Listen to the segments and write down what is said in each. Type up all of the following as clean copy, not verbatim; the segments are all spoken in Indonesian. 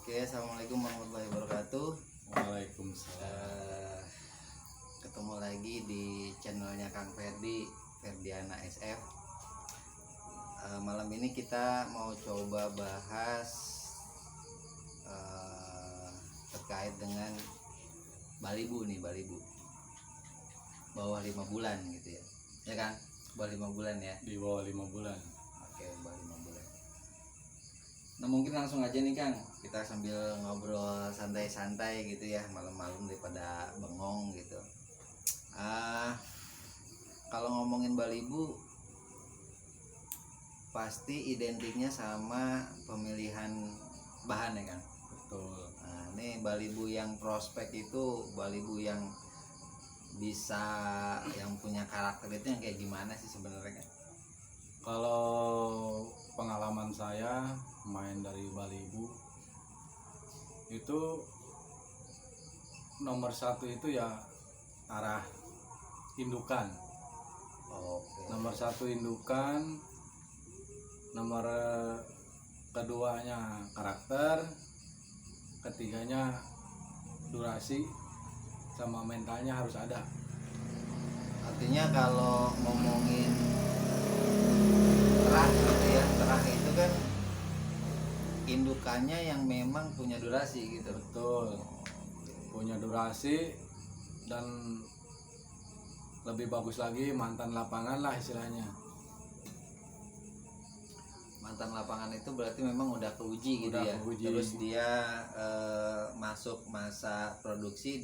Oke, assalamualaikum warahmatullahi wabarakatuh. Waalaikumsalam. Ketemu lagi di channelnya Kang Ferdi, Ferdiana SF. Malam ini kita mau coba bahas terkait dengan balibu nih, balibu bawah 5 bulan gitu ya. Ya kan? Bawah 5 bulan ya. Di bawah 5 bulan. Oke, bawah 5 bulan. Nah, mungkin langsung aja nih Kang, kita sambil ngobrol santai-santai gitu ya, malam-malam daripada bengong gitu. Kalau ngomongin balibu pasti identiknya sama pemilihan bahan ya Kang. Betul. Nah, ini balibu yang prospek itu balibu yang bisa, yang punya karakter itu yang kayak gimana sih sebenarnya Kang? Kalau pengalaman saya main dari balibu itu nomor satu itu ya arah indukan. Oke. Nomor satu indukan, nomor keduanya karakter, ketiganya durasi, sama mentalnya harus ada. Artinya kalau ngomongin terah gitu ya, terah itu kan indukannya yang memang punya durasi gitu. Betul, punya durasi, dan lebih bagus lagi mantan lapangan lah istilahnya. Mantan lapangan itu berarti memang udah keuji gitu Udah ya. keuji. Terus dia masuk masa produksi,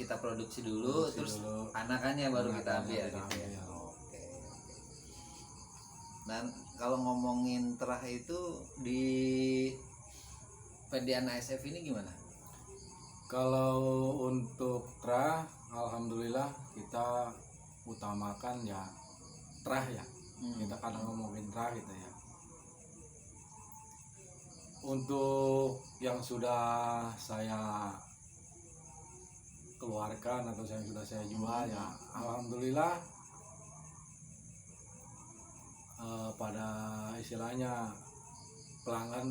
kita produksi dulu, terus anakannya baru kita ambil gitu ya. Oke. Dan kalau ngomongin terah itu di Ferdiana SF ini gimana? Kalau untuk terah, alhamdulillah kita utamakan ya terah ya. Kita kadang ngomongin terah gitu ya. Untuk yang sudah saya keluarkan atau yang sudah saya jual ya alhamdulillah pada istilahnya pelanggan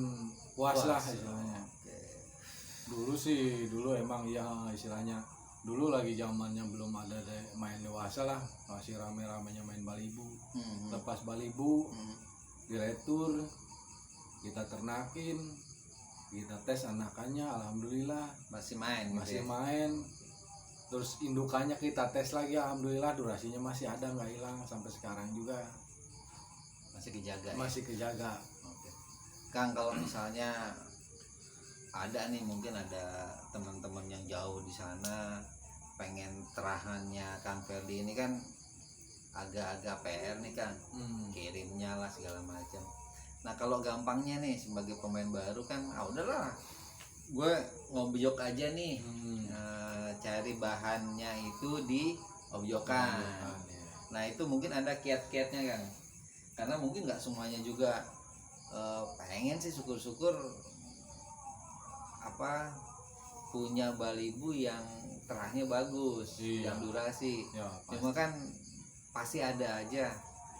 puas lah istilahnya. Dulu emang ya istilahnya dulu lagi zamannya belum ada main dewasa lah, masih rame-ramenya main balibu. Lepas balibu diretur, kita ternakin, kita tes anakannya, alhamdulillah Masih main masih gitu ya? main. Terus indukannya kita tes lagi, alhamdulillah durasinya masih ada, nggak hilang sampai sekarang juga Masih kejaga ya? masih kejaga. Oke. Kang, kalau misalnya ada nih, mungkin ada teman-teman yang jauh di sana pengen terahannya Kang Ferdi ini kan agak-agak PR nih Kang, kirimnya lah segala macam. Nah, kalau gampangnya nih sebagai pemain baru kan, udahlah gue ngobjok aja nih, cari bahannya itu di objokan. Nah, itu mungkin ada kiat-kiatnya Kang, karena mungkin nggak semuanya juga pengen sih, syukur-syukur punya balibu yang terahnya bagus, yang durasi Ya, cuma kan pasti ada aja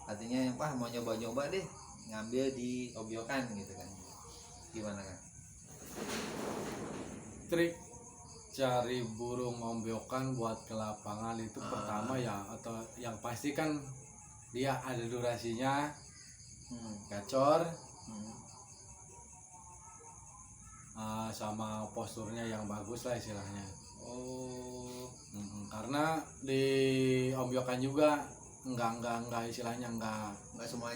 artinya yang mau nyoba-nyoba deh ngambil di objokan gitu kan. Gimana kan trik cari burung ombyokan buat ke lapangan itu? Pertama ya, atau yang pasti kan dia ada durasinya, gacor, sama posturnya yang bagus lah istilahnya. Karena di ombyokan juga enggak istilahnya enggak semua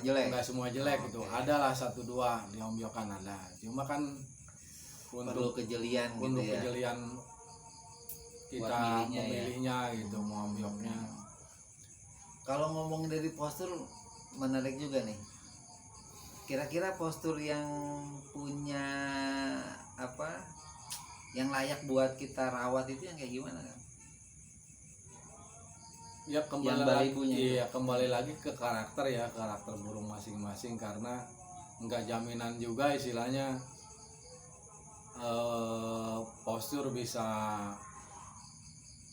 jelek gitu. Adalah 1-2 di ombyokan ada, cuma kan perlu kejelian gitu untuk ya, kejelian kita memilihnya gitu, mau ombyoknya. Kalau ngomong dari postur menarik juga nih, kira-kira postur yang punya yang layak buat kita rawat itu yang kayak gimana kan? Ya kembali lagi ke karakter ya, karakter burung masing-masing, karena enggak jaminan juga istilahnya postur bisa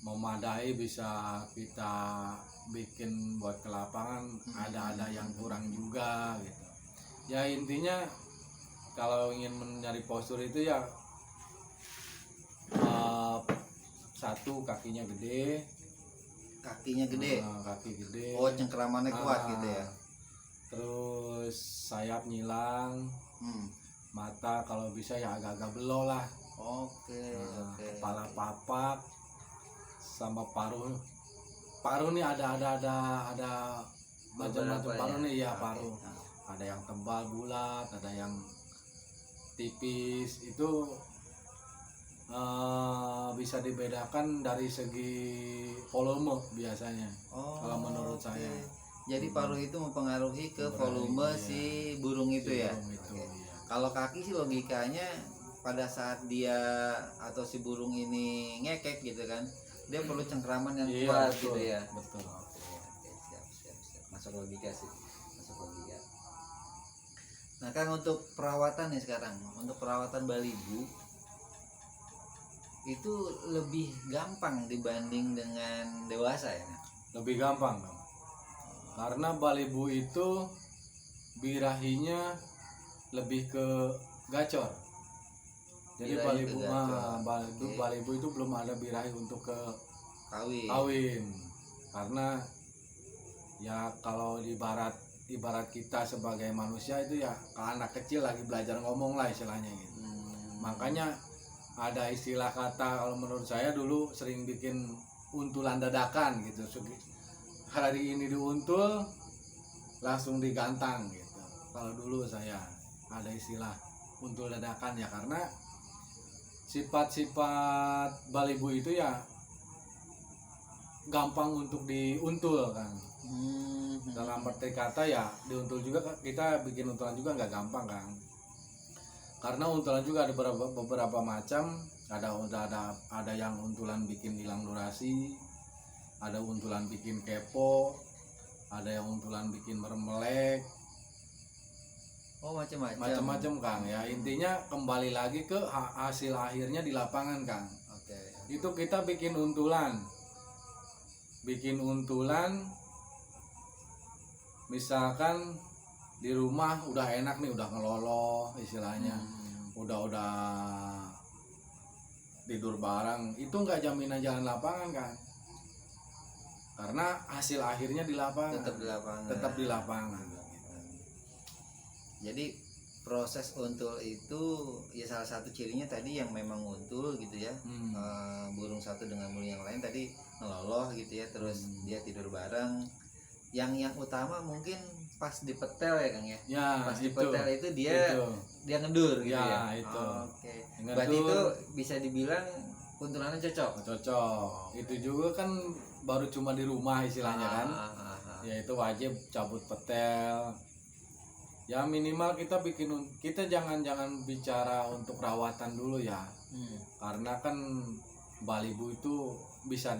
memadai, bisa kita bikin buat ke lapangan, ada yang kurang juga gitu. Ya intinya kalau ingin mencari postur itu ya satu kakinya gede, kaki gede. Oh, cengkeramannya kuat gitu ya. Terus sayap nyilang, mata kalau bisa ya agak-agak belok lah. Oke. Kepala papak, sama paruh nih ada macam-macam paruh nih ya. Paruh ada yang tebal bulat, ada yang tipis. Itu bisa dibedakan dari segi volume biasanya. Kalau menurut saya. Jadi paruh itu mempengaruhi ke volume si burung itu ya. Iya. Kalau kaki sih logikanya pada saat dia atau si burung ini ngekek gitu kan, dia perlu cengkeraman yang kuat gitu ya. Betul. Oke, siap. Masuk logika sih. Nah, kan untuk perawatan nih sekarang, untuk perawatan balibu itu lebih gampang dibanding dengan dewasa ya? Lebih gampang dong. Karena balibu itu birahinya lebih ke gacor. Jadi balibu itu belum ada birahi untuk ke kawin. Karena ya kalau ibarat kita sebagai manusia itu ya anak kecil lagi belajar ngomong lah istilahnya gitu. Makanya ada istilah kata, kalau menurut saya dulu sering bikin untulan dadakan gitu. Hari ini diuntul langsung digantang gitu. Kalau dulu saya ada istilah untul dadakan ya, karena sifat-sifat balibu itu ya gampang untuk diuntul kan. Dalam arti kata ya diuntul juga, kita bikin untulan juga nggak gampang kan. Karena untulan juga ada beberapa macam. Ada yang untulan bikin hilang durasi, ada untulan bikin kepo, ada yang untulan bikin mermelek. Oh, macam-macam Kang ya. Intinya kembali lagi ke hasil akhirnya di lapangan Kang. Itu kita bikin untulan misalkan di rumah udah enak nih, udah ngeloloh istilahnya, udah tidur bareng, itu nggak jaminan jalan lapangan kan, karena hasil akhirnya di lapangan, tetap di lapangan. Jadi proses untul itu ya salah satu cirinya tadi yang memang untul gitu ya. Burung satu dengan burung yang lain tadi ngeloloh gitu ya, terus dia tidur bareng. Yang utama mungkin pas di petel ya Kang ya. Pas di petel itu dia ngedur gitu ya. Oke. Berarti itu bisa dibilang untulannya cocok. Itu juga kan baru cuma di rumah istilahnya kan. Ya itu wajib cabut petel. Ya minimal kita jangan bicara untuk rawatan dulu ya. Karena kan balibu itu bisa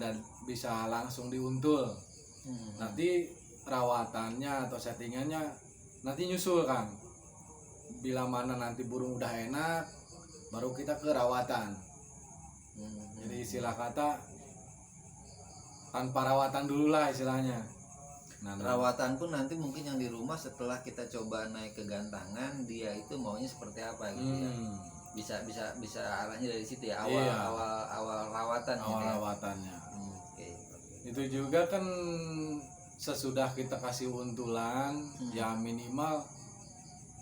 langsung diuntul. Nanti perawatannya atau settingannya nanti nyusul kan. Bila mana nanti burung udah enak, baru kita ke rawatan. Jadi istilah kata tanpa rawatan dulu lah istilahnya. Rawatan pun nanti mungkin yang di rumah setelah kita coba naik ke gantangan, dia itu maunya seperti apa gitu ya. Bisa arahnya dari situ ya, awal rawatan. Rawatannya. Itu juga kan sesudah kita kasih untulan ya minimal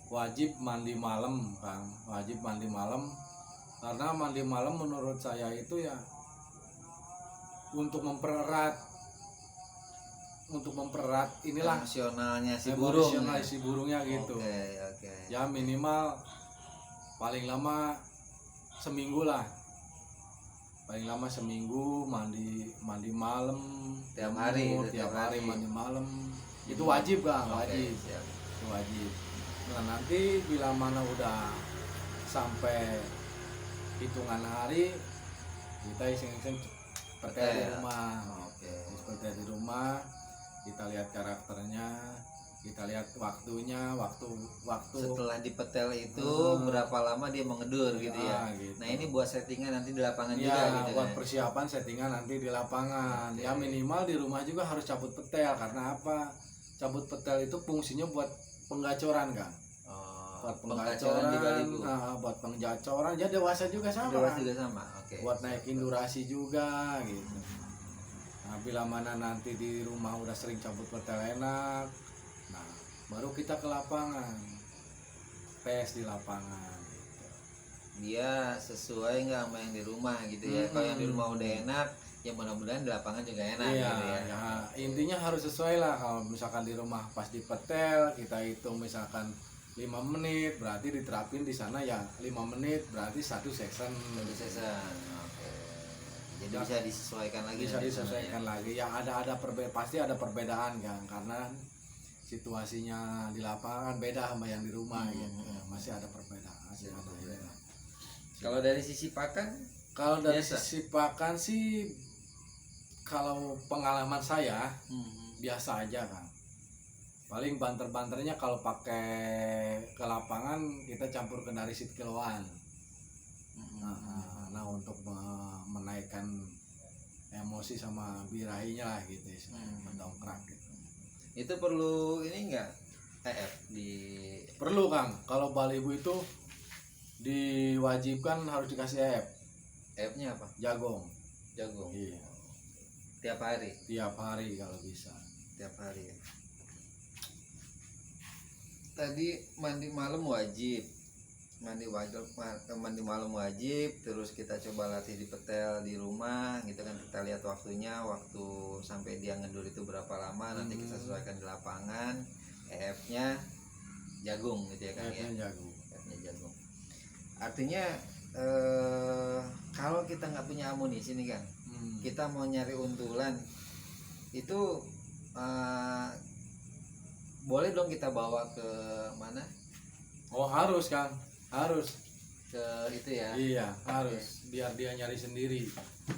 wajib mandi malam Kang, karena mandi malam menurut saya itu ya untuk mempererat inilah emosionalnya si burungnya gitu. Ya minimal paling lama seminggu mandi malam tiap hari mandi malam itu wajib Kang. Itu wajib. Nah nanti bila mana udah sampai hitungan hari kita iseng-iseng petel di rumah. Petel di rumah, kita lihat karakternya, kita lihat waktunya, waktu setelah dipetel itu berapa lama dia mengedur gitu ya. Gitu. Nah ini buat settingan nanti di lapangan juga gitu. Buat persiapan settingan nanti di lapangan. Ya minimal di rumah juga harus cabut petel. Karena apa? Cabut petel itu fungsinya buat penggacoran kan. buat Penggacoran di Balibu. buat penggacoran. Jadi dewasa juga sama. Dewasa juga sama. Oke. Buat naikin durasi juga gitu. Nah, bila mana nanti di rumah udah sering cabut petel enak, nah baru kita ke lapangan, tes di lapangan. Gitu. Dia sesuai nggak sama yang di rumah gitu ya. Kalau yang di rumah udah enak, ya mudah-mudahan di lapangan juga enak Iya, gitu ya. ya, intinya harus sesuai lah. Kalau misalkan di rumah pas dipetel, kita hitung misalkan 5 menit, berarti diterapin di sana ya 5 menit, berarti satu section. Satu season. Oke. Jadi Ya, bisa disesuaikan lagi. bisa nanti disesuaikan sebenarnya. lagi. Ya pasti ada perbedaan kan, karena situasinya di lapangan beda sama yang di rumah gitu. Masih ada perbedaan. Masih ada ya. Kalau dari sisi pakan, Kalau dari biasa? sisi pakan sih, kalau pengalaman saya biasa aja kan. Paling banter-banternya kalau pakai ke lapangan kita campur ke narisit kiloan. Nah, untuk menaikkan emosi sama birahinya lah gitu, mendongkrak gitu. itu perlu ini enggak TF di Perlu Kang, kalau Balibu itu diwajibkan harus dikasih TF-nya apa? jagung. Jagung. Iya, Tiap hari. tiap hari kalau bisa. Tiap hari. Tadi mandi malam wajib. Mandi malam wajib, terus kita coba latih di petel di rumah gitu kan, kita lihat waktunya, waktu sampai dia ngedur itu berapa lama, nanti kita sesuaikan di lapangan. EF-nya jagung gitu ya kan ya. Jagung. EF-nya jagung. Artinya kalau kita nggak punya amunisi nih kan, kita mau nyari untulan itu boleh dong kita bawa ke mana? Oh harus Kang, harus. Ke itu ya. Iya harus, biar dia nyari sendiri.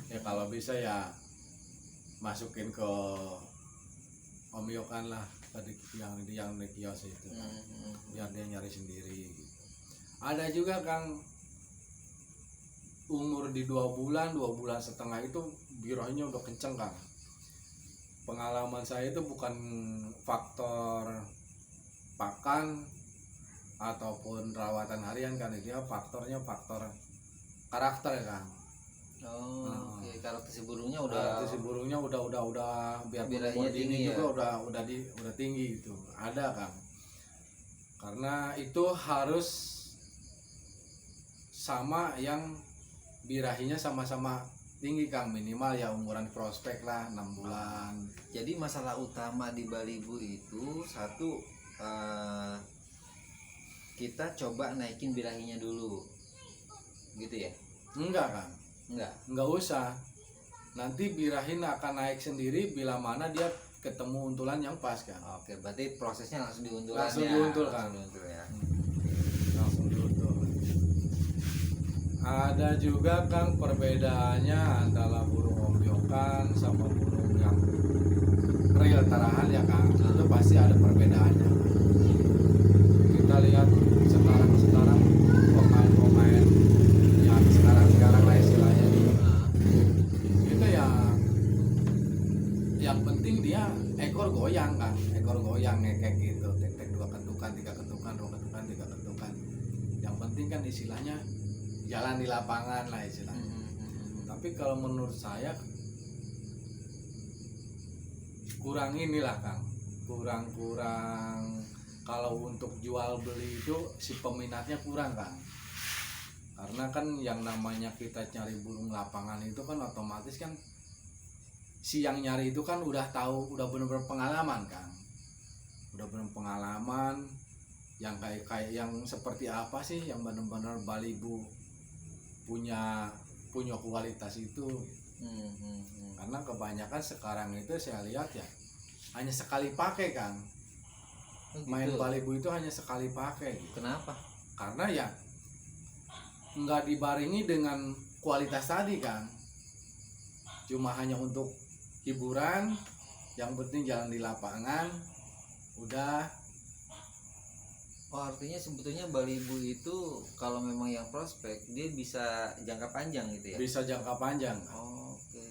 Ya kalau bisa ya masukin ke Om Yokan lah, tadi yang di kios itu, biar dia nyari sendiri. Ada juga Kang, umur di 2 bulan, 2 bulan setengah itu birahinya udah kenceng Kang. Pengalaman saya itu bukan faktor pakan ataupun rawatan harian kan, dia faktornya faktor karakter Kang. Oh, oke. Karakter si burungnya udah Si burungnya udah biar birahinya tinggi ya? juga udah tinggi gitu. Ada Kang. Karena itu harus sama yang birahinya sama-sama tinggi Kang, minimal ya umuran prospek lah 6 bulan. Jadi masalah utama di Balibu itu satu, kita coba naikin birahinya dulu. Gitu ya? Enggak Kang, enggak usah. Nanti birahin akan naik sendiri bila mana dia ketemu untulan yang pas Kang. Oke, berarti prosesnya langsung diuntulan Langsung ya. diuntul, Kang. Langsung diuntul ya. Langsung diuntul. Ada juga Kang perbedaannya antara burung ombyokan sama burung yang real tarahan ya Kang. Itu pasti ada perbedaannya. Kita lihat sekarang pemain-pemain yang sekarang lah istilahnya nih. Itu yang penting dia ekor goyang Kang, ekor goyang ngekek gitu, tek-tek 2 ketukan, 3 ketukan, 2 ketukan, 3 ketukan. Yang penting kan istilahnya jalan di lapangan lah istilahnya. Tapi kalau menurut saya kurang inilah Kang, kurang kalau untuk jual beli itu si peminatnya kurang Kang. Karena kan yang namanya kita cari burung lapangan itu kan otomatis kan si yang nyari itu kan udah tahu, udah bener-bener pengalaman Kang, udah bener pengalaman yang kayak yang seperti apa sih yang bener-bener Balibu punya kualitas itu. Karena kebanyakan sekarang itu saya lihat ya hanya sekali pakai Kang. Main Balibu itu hanya sekali pakai gitu. Kenapa? Karena ya nggak dibarengi dengan kualitas tadi Kang, cuma hanya untuk hiburan, yang penting jalan di lapangan udah. Oh, artinya sebetulnya Balibu itu kalau memang yang prospek dia bisa jangka panjang gitu ya? Bisa jangka panjang. Oke.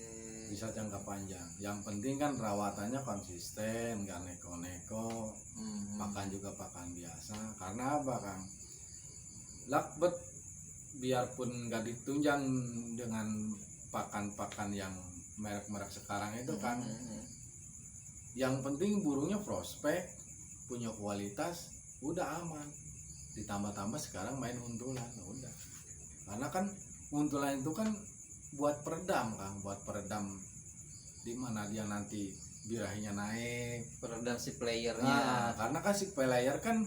Bisa jangka panjang. Yang penting kan rawatannya konsisten, gak neko-neko, makan juga pakan biasa. Karena apa Kang? lakbet biarpun nggak ditunjang dengan pakan-pakan yang merek-merek sekarang itu kan, yang penting burungnya prospek, punya kualitas, udah aman. Ditambah-tambah sekarang main untulan, udah. Karena kan untulan itu kan buat peredam kan, buat peredam di mana dia nanti birahinya naik, peredam si playernya. Karena kan si player kan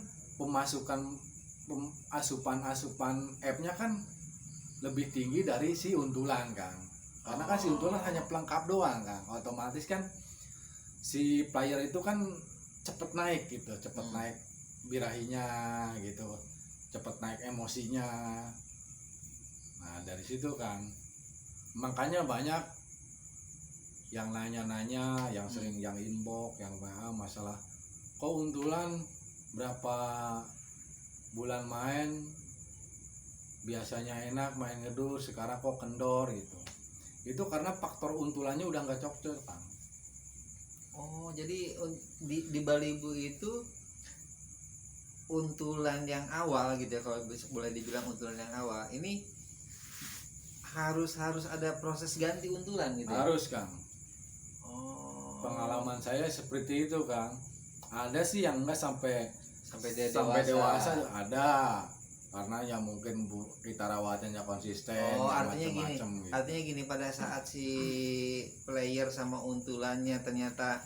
asupan F-nya kan lebih tinggi dari si untulan kan. Karena kan si untulan hanya pelengkap doang kan, otomatis kan si player itu kan cepet naik gitu, cepet naik birahinya gitu, cepet naik emosinya. Nah dari situ kan makanya banyak yang nanya-nanya, yang sering yang inbox, yang masalah kok untulan berapa bulan main biasanya enak main ngedur, sekarang kok kendor gitu. Itu karena faktor untulannya udah nggak cocok kan. Oh jadi di Balibu itu untulan yang awal gitu ya, kalau boleh dibilang untulan yang awal ini harus ada proses ganti untulan gitu ya? Harus kan. Oh. Pengalaman saya seperti itu kan. Ada sih yang enggak sampai dewasa ada, karena ya mungkin kita rawatnya konsisten. Oh artinya gini, gitu. artinya gini, pada saat si player sama untulannya ternyata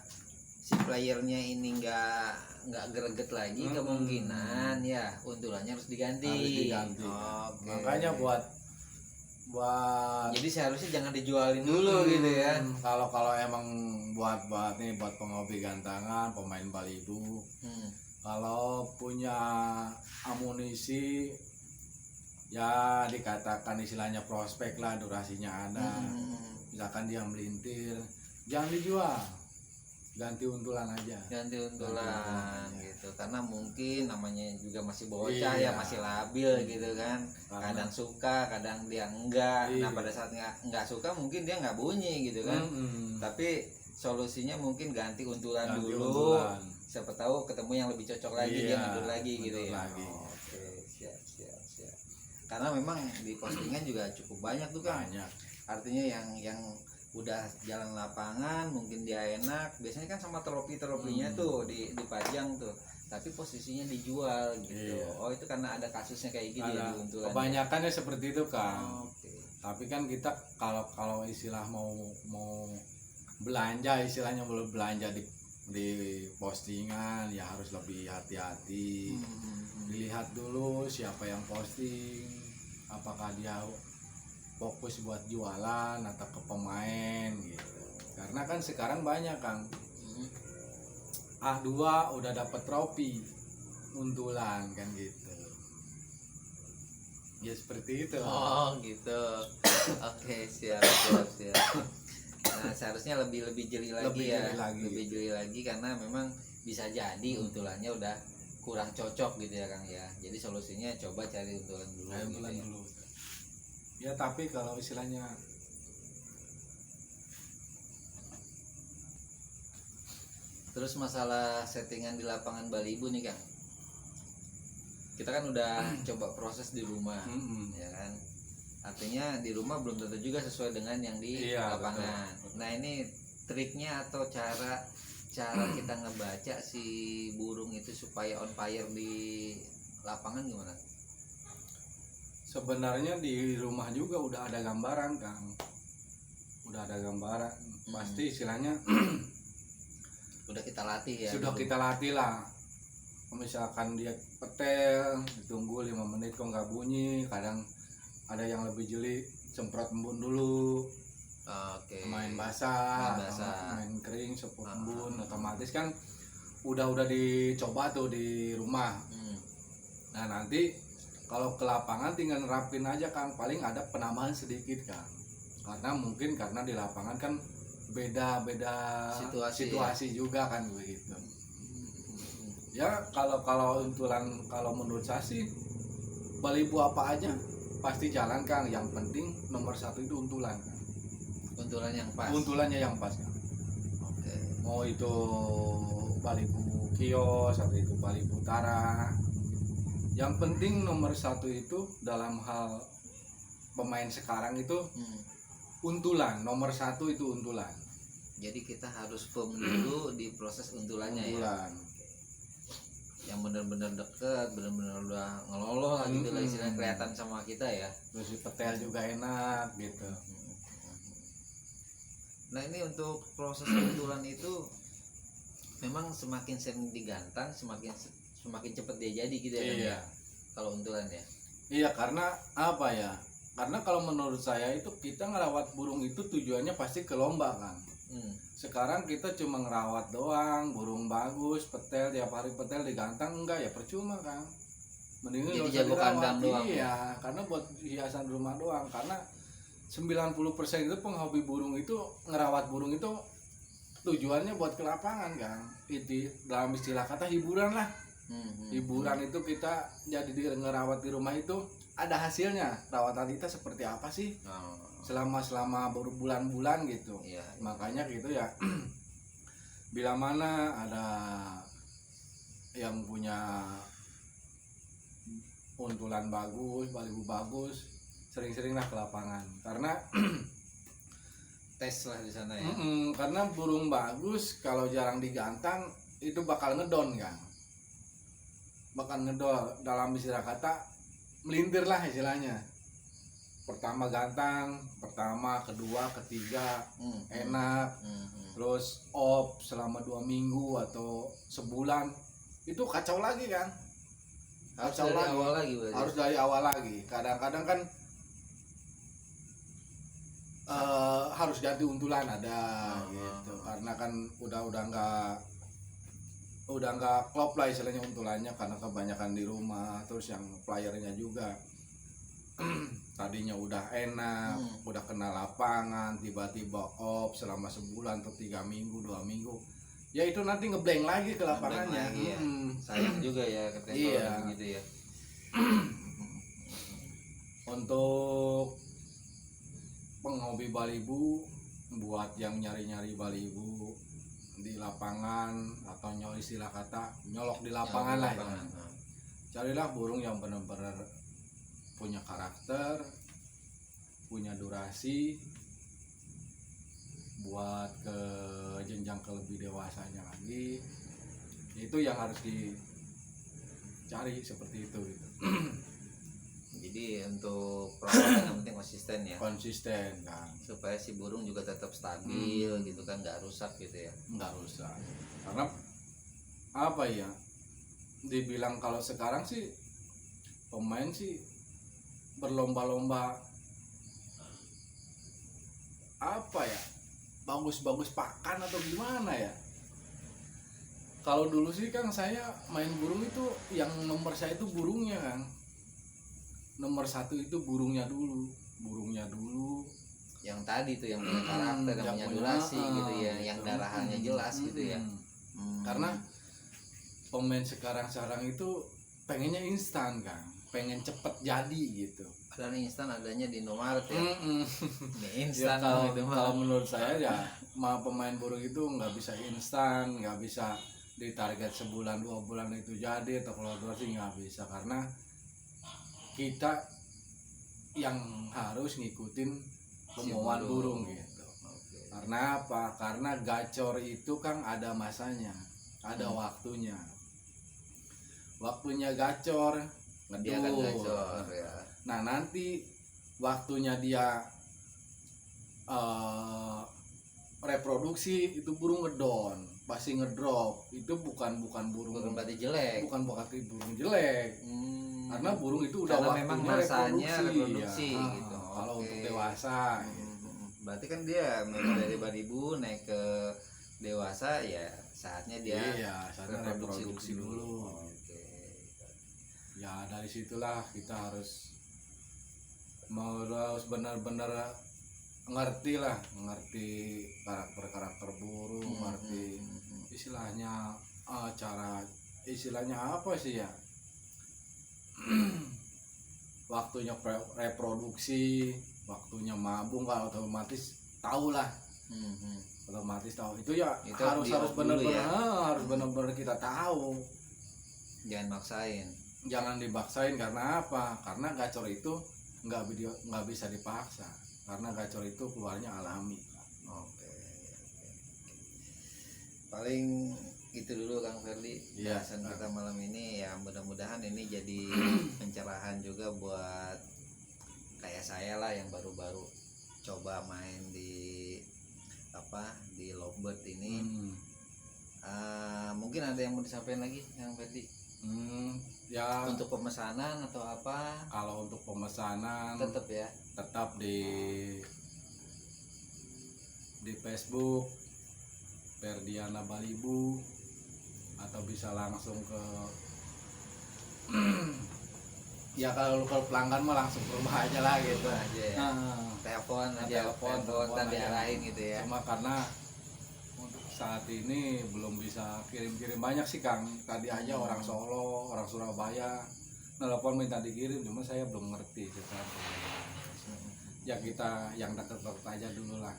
si playernya ini nggak greget lagi, kemungkinan ya untulannya harus diganti. Okay. Makanya buat jadi seharusnya jangan dijualin dulu gitu ya. Kalau emang buat penghobi gantangan, pemain Balibu, kalau punya amunisi ya dikatakan istilahnya prospek lah, durasinya ada. Misalkan dia melintir, jangan dijual, ganti untulan aja. Ganti untulan gitu, karena mungkin namanya juga masih bocah ya, masih labil gitu kan. Kadang suka, kadang dia enggak. Nah pada saat nggak suka mungkin dia nggak bunyi gitu kan. Tapi solusinya mungkin ganti untulan dulu. Siapa tahu ketemu yang lebih cocok lagi, dia ngedur lagi gitu ya. Oke, siap. Karena memang di postingan juga cukup banyak tuh kan. Artinya yang udah jalan lapangan mungkin dia enak, biasanya kan sama trofinya tuh dipajang tuh, tapi posisinya dijual gitu. Oh itu karena ada kasusnya kayak gitu ya di untulan. Kebanyakannya seperti itu kan. Tapi kan kita kalau istilah mau belanja, istilahnya mau belanja di postingan ya harus lebih hati-hati. Dilihat dulu siapa yang posting, apakah dia fokus buat jualan atau ke pemain gitu. Karena kan sekarang banyak kan A2 udah dapet trofi untulan kan gitu. Ya seperti itu. Oh gitu. Oke, siap. Nah seharusnya lebih jeli lagi lebih jeli lagi karena memang bisa jadi untulannya udah kurang cocok gitu ya Kang ya. Jadi solusinya coba cari untulan dulu. Ya tapi kalau istilahnya terus masalah settingan di lapangan Balibu nih Kang, kita kan udah coba proses di rumah ya kan, artinya di rumah belum tentu juga sesuai dengan yang di lapangan. Betul. Nah ini triknya atau cara kita ngebaca si burung itu supaya on fire di lapangan gimana? Sebenarnya di rumah juga udah ada gambaran Kang, pasti istilahnya udah kita latih ya. Sudah kita latih lah. Misalkan dia petel, ditunggu 5 menit kok nggak bunyi, kadang ada yang lebih jeli semprot embun dulu. Main basah, main kering semprot embun, otomatis kan udah dicoba tuh di rumah. Nah nanti kalau ke lapangan tinggal nerapin aja Kang, paling ada penambahan sedikit Kang, karena di lapangan kan beda situasi juga kan begitu. Ya kalau untulan, kalau menurut saya sih Balibu apa aja pasti jalan Kang, yang penting nomor 1 itu untulan Kang. Untulannya yang pas Kang. Mau itu Balibu kios atau itu Balibu utara, Yang penting nomor satu itu dalam hal pemain sekarang itu untulan. Nomor satu itu untulan. Jadi kita harus firm dulu di proses untulannya Untulan. ya. Yang benar-benar deket, benar-benar udah ngeloloh lah gitu lah istilahnya, kelihatan sama kita ya. Terus si petel juga enak gitu. Nah ini untuk proses untulan itu memang semakin sering digantang semakin cepat dia jadi gitu ya. Iya. Kalau untulan ya. Iya, karena apa ya? Karena kalau menurut saya itu kita ngerawat burung itu tujuannya pasti ke lomba kan. Sekarang kita cuma ngerawat doang, burung bagus, petel tiap hari petel digantang, enggak ya percuma kan. Mendingan Jadi nggak usah jago dirawat. kandang doang. Iya, karena buat hiasan rumah doang. Karena 90% itu penghobi burung itu ngerawat burung itu tujuannya buat ke lapangan kan. Itu dalam istilah kata hiburan lah. Hiburan itu kita jadi ngerawat di rumah itu ada hasilnya. Rawatan kita seperti apa sih? Selama berbulan-bulan gitu. Iya. Makanya gitu ya. Bila mana ada yang punya untulan bagus, baliho bagus, sering-seringlah ke lapangan. Karena Tes lah di sana ya. karena burung bagus kalau jarang digantang itu bakal ngedon kan. Bakal ngedon, dalam istilah kata melintir lah istilahnya. Pertama gantang, pertama, kedua, ketiga enak, terus off selama 2 minggu atau sebulan itu kacau lagi kan. Harus Kacau dari lagi. awal lagi berarti. Harus dari awal lagi. Kadang-kadang kan harus ganti untulan ada gitu, karena kan udah nggak klop lah istilahnya untulannya karena kebanyakan di rumah. Terus yang playernya juga tadinya udah enak, udah kenal lapangan, tiba-tiba off selama sebulan atau 3 minggu 2 minggu, ya itu nanti ngeblank lagi ke lapangannya. Lagi ya. Sayang juga ya ketika Iya. gitu ya. Untuk penghobi baliho, buat yang nyari-nyari baliho di lapangan atau istilah kata nyolok di lapangan lah ya. Carilah burung yang benar-benar punya karakter, punya durasi buat ke jenjang ke lebih dewasanya lagi. Itu yang harus dicari seperti itu gitu. Jadi untuk perawatan yang penting konsisten ya. Konsisten kan, Supaya si burung juga tetap stabil gitu kan, nggak rusak gitu ya. nggak rusak. Karena apa ya, dibilang kalau sekarang sih pemain sih berlomba-lomba apa ya, bagus-bagus pakan atau gimana ya. Kalau dulu sih kan saya main burung itu yang nomor saya itu burungnya kan. Nomor satu itu burungnya dulu. Yang tadi tuh yang punya karakter, yang punya durasi gitu ya, yang darahannya jelas gitu ya. Karena pemain sekarang itu pengennya instan kan, pengen cepet jadi gitu. Padahal instan adanya di Indomaret ya. Ini Ya, instan gitu mah. kalau menurut saya ya pemain burung itu nggak bisa instan, nggak bisa ditarget sebulan 2 bulan itu jadi, atau kalau 2 sih nggak bisa, karena kita yang harus ngikutin kemauan burung gitu. Karena apa? Karena gacor itu kan ada masanya, ada waktunya. Waktunya gacor, Dia akan ngedul. gacor ya. Nah nanti waktunya dia reproduksi itu burung ngedon, pasti ngedrop. Itu bukan burung Berarti jelek. bukan burung jelek. Karena burung itu udah Karena waktunya memang masanya reproduksi ya. gitu. Kalau Oke. untuk dewasa gitu. Berarti kan dia memang dari baliho naik ke dewasa ya, saatnya dia Iya, saatnya reproduksi dulu. Oke. Ya dari situlah kita harus benar-benar ngerti karakter burung, ngerti istilahnya istilahnya apa sih ya, waktunya reproduksi, waktunya mabung, kalau otomatis tahu lah. Otomatis tahu itu ya, Itu harus dulu benar-benar ya. harus benar-benar kita tahu. Jangan maksain. jangan dibaksain. Karena apa? Karena gacor itu nggak bisa dipaksa, karena gacor itu keluarnya alami. Oke. Paling itu dulu Kang Ferdi Iya. bahasan kita malam ini, ya mudah-mudahan ini jadi pencerahan juga buat kayak saya lah yang baru-baru coba main di lovebird ini. Mungkin ada yang mau disampaikan lagi Kang Ferdi? Ya Untuk pemesanan atau apa? kalau untuk pemesanan Tetap ya. tetap di Facebook Ferdiana Balibu, atau bisa langsung ke ya kalau pelanggan mah langsung ke rumah aja lah gitu aja ya. Telepon aja, telepon tadi aja. arahin gitu ya. Cuma karena untuk saat ini belum bisa kirim-kirim banyak sih Kang. Tadi aja orang Solo, orang Surabaya telepon minta dikirim, cuma saya belum ngerti sekarang. Ya kita yang deket-deket aja dulu lah.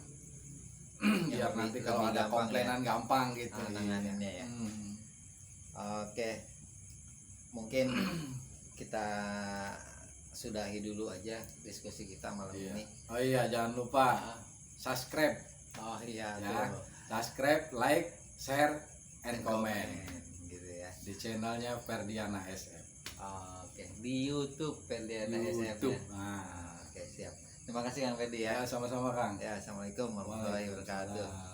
Biar nanti kalau ada komplainan ya, gampang gitu nanganinnya ya. Oke, mungkin kita sudahi dulu aja diskusi kita malam ini. Oh iya, jangan lupa subscribe. Oh iya ya, tuh. Subscribe, like, share, and comment gitu ya. Di channelnya Ferdiana SM. Oke, di YouTube Ferdiana SM ya. Nah, oke, siap. Terima kasih Kang Ferdi ya. Sama-sama Kang. Ya, assalamualaikum warahmatullahi wabarakatuh.